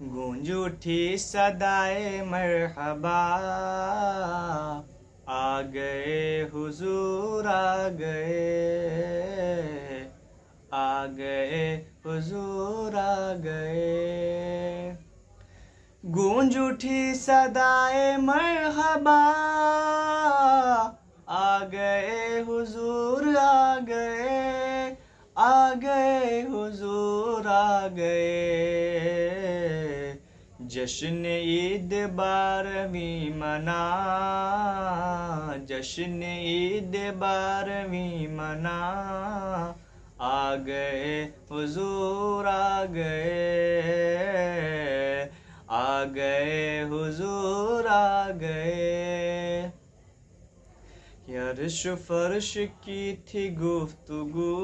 गूंज उठी सदाए मरहबा, आ गए हुजूर आ गए, आ गए हुजूर आ गए। गूंज उठी सदाए मरहबा, आ गए हुजूर आ गए, आ गए हुजूर आ गए। जश्न ईद 12वीं मना, जश्न ईद 12वीं मना, आ गए हुजूर आ गए, आ गए हुजूर आ गए। अर्श फर्श की थी गुफ्तगू,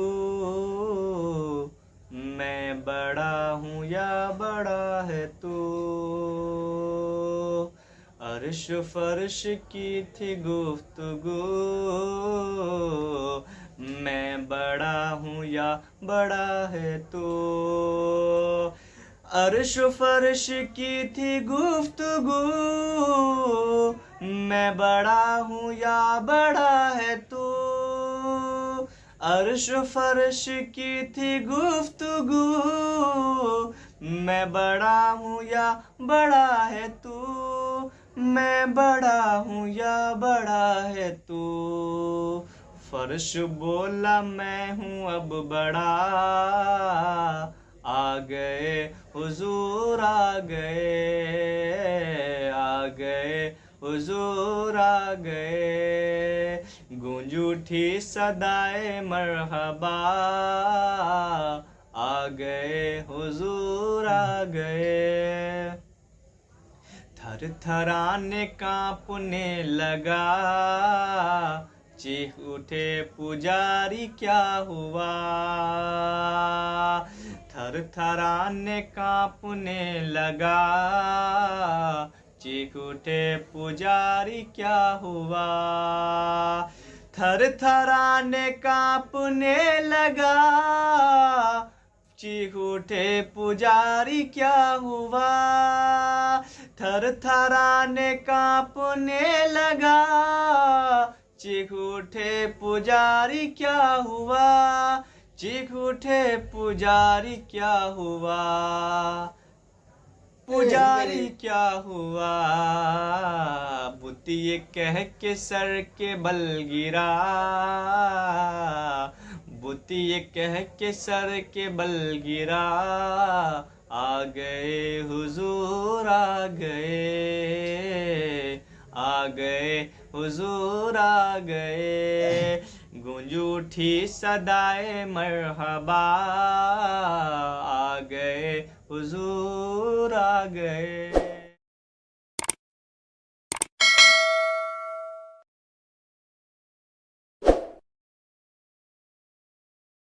मैं बड़ा हूँ या बड़ा है तू। अर्श फर्श की थी गुफ्तगू, मैं बड़ा हूँ या बड़ा है तू। अर्श फर्श की थी गुफ्तगू, मैं बड़ा हूँ या बड़ा है तू। अर्श फर्श की थी गुफ्तगू, मैं बड़ा हूँ या बड़ा है तू, मैं बड़ा हूँ या बड़ा है तू। फर्श बोला मैं हूँ अब बड़ा, आ गए हुजूर आ गए, आ गए हुजूर आ गए। गूंज उठी सदाए मरहबा, आ गए हुजूर आ गए। थर थराने कांपने लगा, चीख उठे पुजारी क्या हुआ। थर थराने कांपने लगा, चीख उठे पुजारी क्या हुआ। थर थराने कांपने लगा, चीख उठे पुजारी क्या हुआ। थर थराने कांपने लगा, चीख उठे पुजारी क्या हुआ, चीख उठे पुजारी क्या हुआ। पुजारी क्या हुआ। बुत ये कह के सर के बल गिरा, बुत ये कह के सर के बल गिरा। आ गए हुजूर आ गए, आ गए हुजूर आ गए। गूंज उठी सदाए मरहबा, आ गए हुजूर आ गए।